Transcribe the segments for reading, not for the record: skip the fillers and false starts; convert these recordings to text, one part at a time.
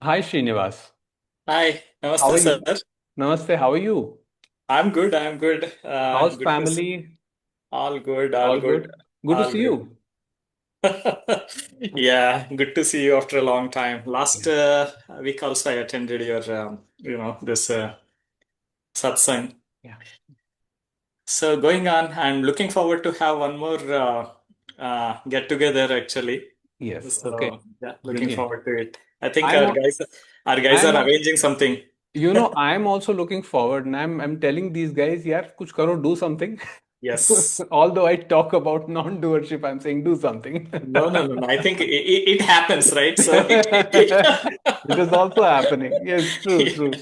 Hi Srinivas. Hi, How namaste, are sir. you? Namaste, how are you? I'm good. I'm good. How's Good to see. family? All good. All All good. good? Good to All see good. you. Yeah, good to see you after a long time. Last Yeah. week also I attended your, this satsang. Yeah. So going on, I'm looking forward to have one more get together actually. Yes. Okay. So yeah, looking Brilliant. forward to it. I think I'm al- our guys I'm are al- arranging something. I'm also looking forward and I'm telling these guys, yeah, kuch karo, do something. Yes. Although I talk about non-doership, I'm saying do something. No, no, no, no. I think it happens, right? So It is also happening. Yes, true, true.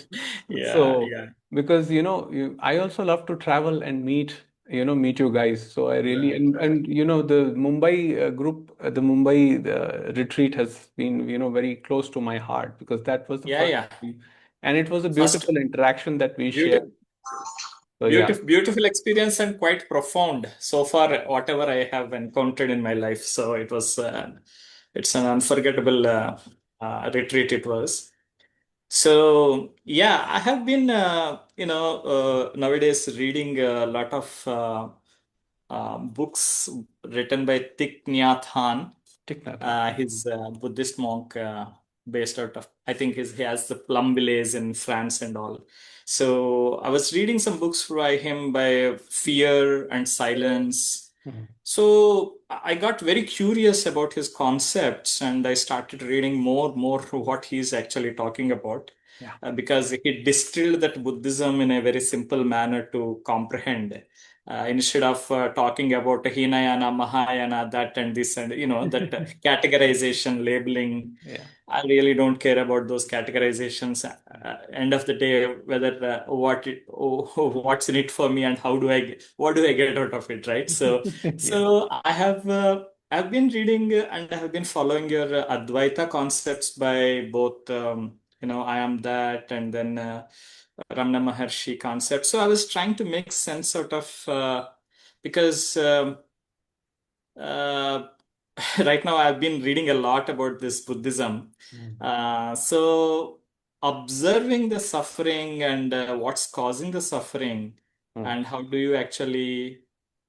yeah, So, yeah. because I also love to travel and meet you guys. So I really Right, right. and the Mumbai group, the Mumbai retreat has been very close to my heart because that was the Yeah, first, yeah. and it was a First, beautiful interaction that we shared. beautiful, So yeah, beautiful experience and quite profound so far, whatever I have encountered in my life. So it's an unforgettable retreat. It was. So yeah, I have been, nowadays reading a lot of books written by Thich Nhat Hanh. Thich Nhat Hanh. He's a Buddhist monk based out of, I think he has the Plum Village in France and all. So I was reading some books by him by Fear and Silence. Mhm. So I got very curious about his concepts and I started reading more what he's actually talking about Yeah. because he distilled that Buddhism in a very simple manner to comprehend instead of talking about Hinayana, Mahayana, that and this and that categorization, labeling. Yeah. I really don't care about those categorizations. End of the day, whether what's in it for me and what do I get out of it, right? So Yeah. so I've been reading and I have been following your Advaita concepts by both I am that and then Ramana Maharshi concept. So I was trying to make sense out of because uh, right now I've been reading a lot about this Buddhism. Mm. So observing the suffering and what's causing the suffering Mm. and how do you actually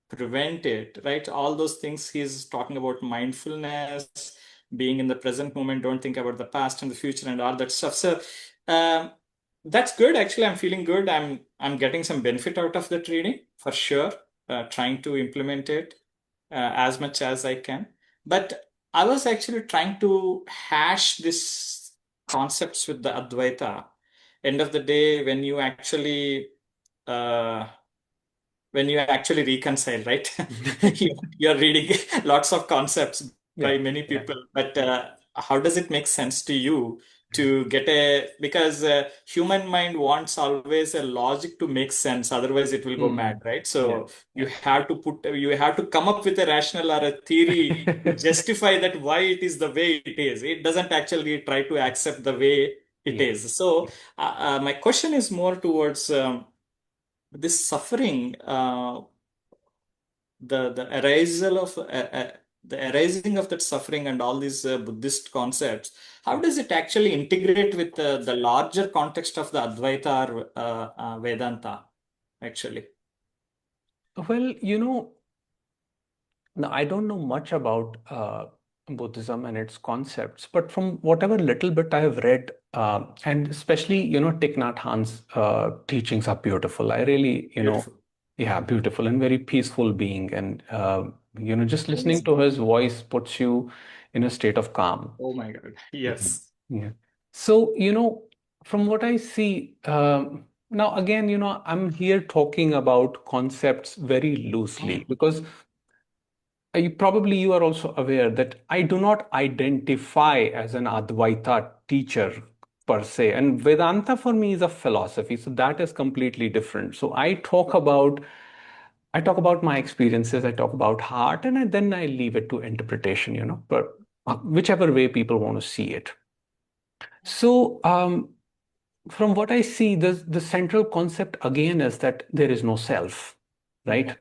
prevent it, right? All those things he's talking about mindfulness, being in the present moment, don't think about the past and the future and all that stuff. So um, that's good. Actually, I'm feeling good. I'm getting some benefit out of that reading for sure. Trying to implement it as much as I can. But I was actually trying to hash this concepts with the Advaita. End of the day, uh, when you actually reconcile, right? You're reading lots of concepts Yeah. by many Yeah. people, but how does it make sense to you to get because human mind wants always a logic to make sense, otherwise it will go mad, Mm. right? Yeah. So Yeah. you have to come up with a rationale or a theory to justify that why it is the way it is. It doesn't actually try to accept the way it Yeah. is. So my question is more towards this suffering, the arisal of the arising of that suffering and all these Buddhist concepts, how does it actually integrate with the larger context of the Advaita or Vedanta, actually? Well, now I don't know much about Buddhism and its concepts, but from whatever little bit I have read, and especially, Thich Nhat Hanh's teachings are beautiful. I really, Beautiful. yeah, beautiful and very peaceful being. And, just listening to his voice puts you in a state of calm. Oh my God. Mhm. Yes. Yeah. So, from what I see, now again, I'm here talking about concepts very loosely Mm. because you are also aware that I do not identify as an Advaita teacher per se, and Vedanta for me is a philosophy, so that is completely different. So I talk about my experiences, I talk about heart, and then I leave it to interpretation, but whichever way people want to see it. So, from what I see, the central concept again is that there is no self, Mm. right?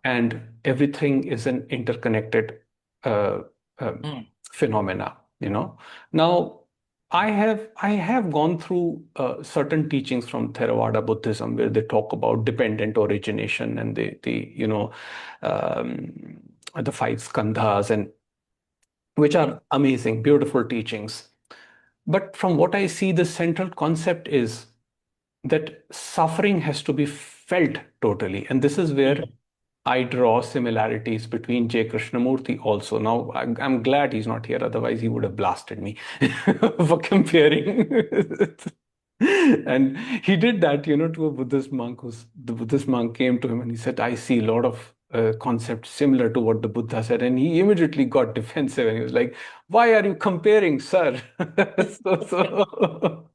And everything is an interconnected uh, uh, Mm. phenomena. Now, I have gone through certain teachings from Theravada Buddhism where they talk about dependent origination and um, the five skandhas, and which Mhm. are amazing, beautiful teachings. But from what I see, the central concept is that suffering has to be felt totally. And this is where Mhm. I draw similarities between J. Krishnamurti also. Now, I'm glad he's not here, otherwise, he would have blasted me for comparing. And he did that, to a Buddhist monk. The Buddhist monk came to him and he said, I see a lot of concepts similar to what the Buddha said. And he immediately got defensive and he was like, why are you comparing, sir? So,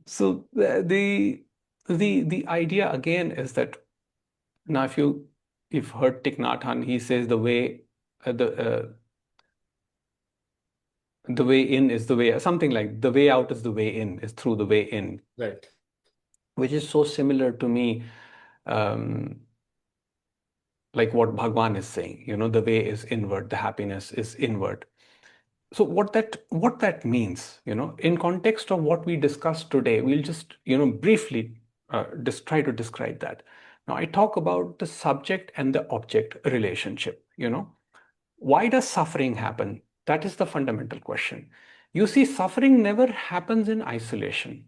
so the idea again is that now if you heard Thich Nhat Hanh, he says the way in is the way, something like the way out is the way in, is through the way in, Right. which is so similar to me, um, like what Bhagwan is saying. The way is inward, the happiness is inward. So what that means, in context of what we discussed today, we'll just briefly just try to describe that. Now I talk about the subject and the object relationship. Why does suffering happen? That is the fundamental question. You see, suffering never happens in isolation.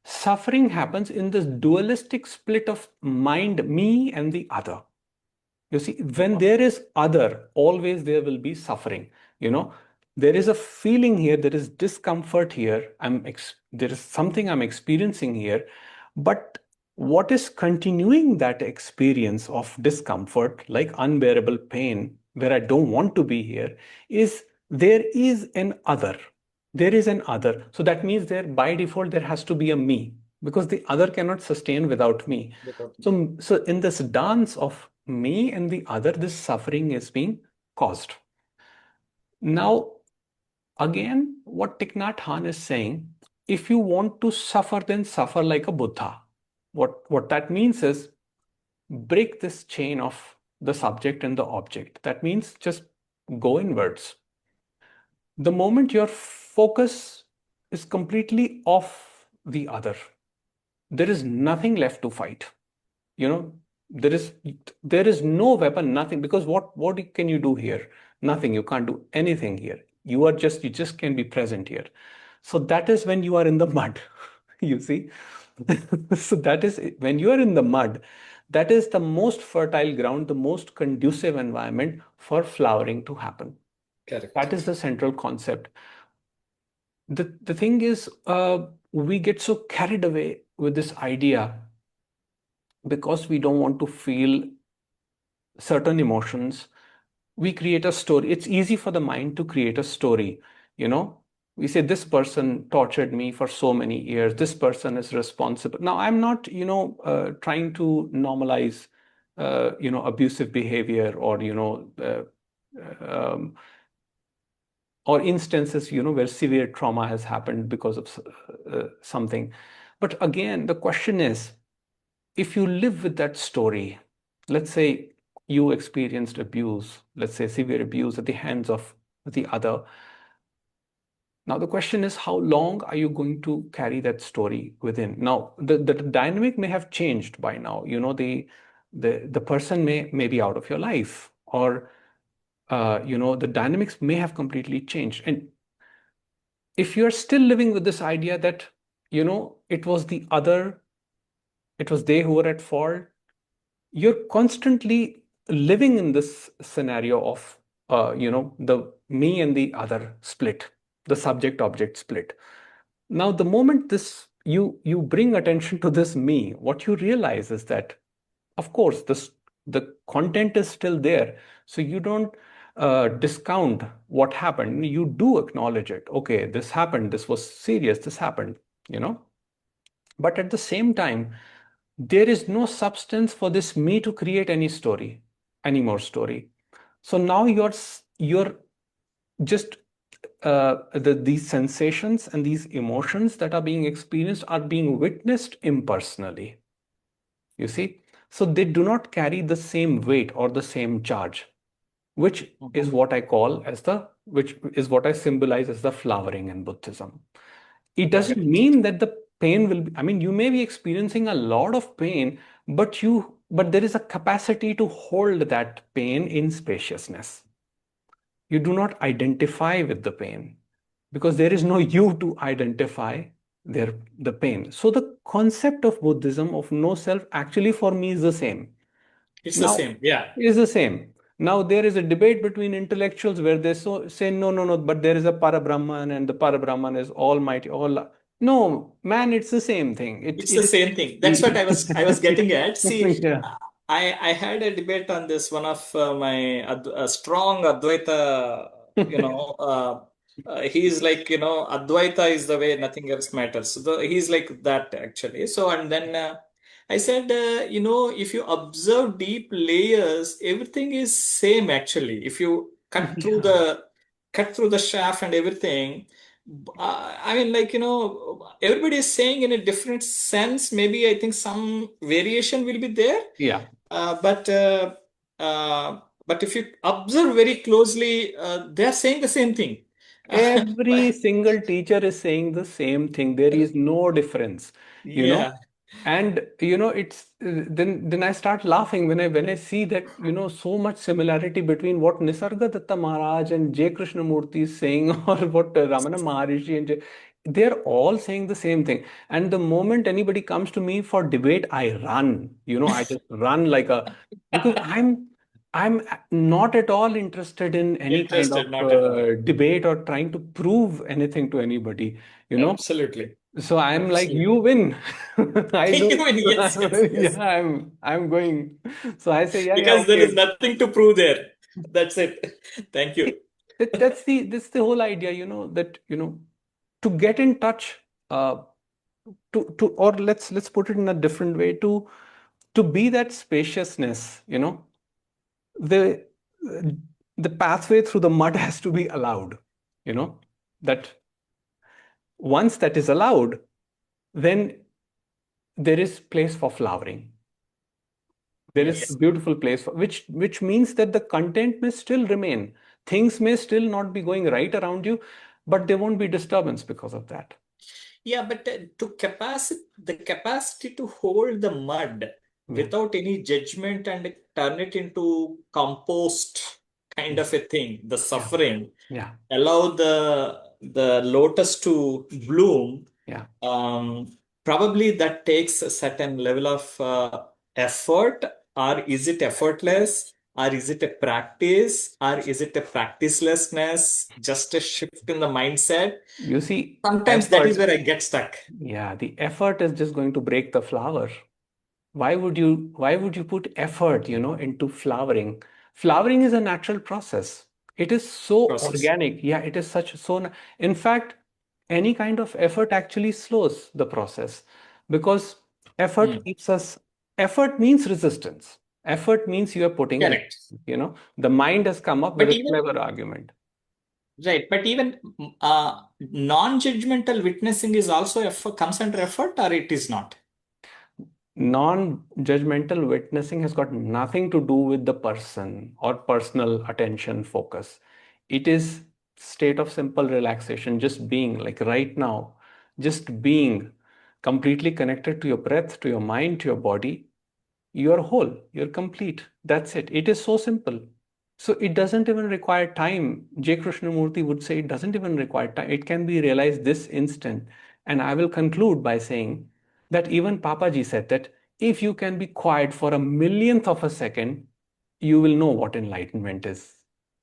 Suffering happens in this dualistic split of mind, me, and the other. You see, when there is other, always there will be suffering. You know, there is a feeling here, there is discomfort here. There is something I'm experiencing here, but what is continuing that experience of discomfort, like unbearable pain, where I don't want to be here, is there is an other. There is an other. So that means there by default there has to be a me because the other cannot sustain without me. Without me. So in this dance of me and the other, this suffering is being caused. Now, again, what Thich Nhat Hanh is saying, if you want to suffer, then suffer like a Buddha. What that means is break this chain of the subject and the object. That means just go inwards. The moment your focus is completely off the other, there is nothing left to fight. you know there is there is no weapon, nothing, because what can you do here? Nothing. You can't do anything here. You just can be present here. So that is when you are in the mud. You see. So that is when you are in the mud, that is the most fertile ground, the most conducive environment for flowering to happen. That Correct. is the central concept. The thing is, we get so carried away with this idea because we don't want to feel certain emotions. We create a story. It's easy for the mind to create a story. You know, we say, this person tortured me for so many years. This person is responsible. Now, I'm not, trying to normalize, abusive behavior um, or instances, where severe trauma has happened because of something. But again, the question is, if you live with that story, let's say you experienced abuse, let's say severe abuse at the hands of the other. Now, the question is, how long are you going to carry that story within? Now, the dynamic may have changed by now. The person may be out of your life, or the dynamics may have completely changed. And if you're still living with this idea that, it was the other, it was they who were at fault, you're constantly living in this scenario of the me and the other split, the subject object split. Now the moment this you bring attention to this me, what you realize is that, of course, the content is still there, so you don't discount what happened. You do acknowledge it. Okay, this happened, this was serious, this happened, you know but at the same time, there is no substance for this me to create any more story. So now you're just these sensations and these emotions that are being experienced are being witnessed impersonally. You see, so they do not carry the same weight or the same charge, which is Mhm. what I call as the which is what I symbolize as the flowering in Buddhism. It Got doesn't it. mean that the pain will be, I mean, you may be experiencing a lot of pain, but there is a capacity to hold that pain in spaciousness. You do not identify with the pain because there is no you to identify the pain. So the concept of Buddhism of no self actually for me is the same. It's the Now, same. Yeah. is the same. Now there is a debate between intellectuals where they say no, no, no, but there is a Parabrahman and the Parabrahman is almighty. All no, man, it's the same thing. It's It the is. same thing. That's what I was getting at. See, Yeah. I had a debate on this. One of my strong Advaita, he's like, Advaita is the way, nothing else matters. So he's like that actually. So and then I said, if you observe deep layers, everything is same actually. If you Yeah. cut through the shaft and everything. I mean, like, everybody is saying in a different sense. Maybe I think some variation will be there. Yeah. Uh, but uh, but if you observe very closely, they are saying the same thing. Every single teacher is saying the same thing. There is no difference, you know. Yeah, And it's then I start laughing when I see that so much similarity between what Nisarga Datta Maharaj and J. Krishnamurti is saying or what Ramana Maharishi and they're all saying the same thing. And the moment anybody comes to me for debate, I run. I just run like a because I'm not at all interested in any kind of interested, not at all. debate or trying to prove anything to anybody. You know, Absolutely, so I'm like, you absolutely. win. I do. Even yes, yes, Yeah, yes. I'm going. So I say, yeah, yeah, Because there is okay. nothing to prove there. That's it. Thank you. That's the whole idea, that to get in touch, uh, to or let's put it in a different way, to be that spaciousness, the the pathway through the mud has to be allowed, that once that is allowed, then there is place for flowering. There is a Yes. beautiful place for, which means that the content may still remain. Things may still not be going right around you, but there won't be disturbance because of that. Yeah, but the capacity to hold the mud Yeah, without any judgment and turn it into compost kind yeah, of a thing, the yeah, suffering, yeah, allow the lotus to bloom. yeah. Probably that takes a certain level of effort, or is it effortless? Or is it a practice? Or is it a practicelessness? Just a shift in the mindset? You see, Sometimes that is effort, where I get stuck. yeah, the effort is just going to break the flower. Why would you put effort, into flowering? Flowering is a natural process. It is so Process. organic. Yeah, it is in fact, any kind of effort actually slows the process because effort Hmm. keeps us effort means resistance. Effort means you are putting Correct. resistance, the mind has come up with But a even clever argument. right, but even non-judgmental witnessing is also effort, comes under effort, or it is not. Non-judgmental witnessing has got nothing to do with the person or personal attention focus. It is state of simple relaxation, just being like right now, just being completely connected to your breath, to your mind, to your body. You're whole, you're complete. That's it. It is so simple. So it doesn't even require time. J. Krishnamurti would say it doesn't even require time. It can be realized this instant. And I will conclude by saying that even Papaji said that if you can be quiet for a millionth of a second, you will know what enlightenment is.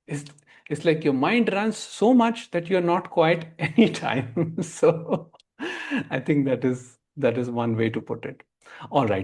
It's, it's like your mind runs so much that you're not quiet anytime. So I think that is one way to put it. All right.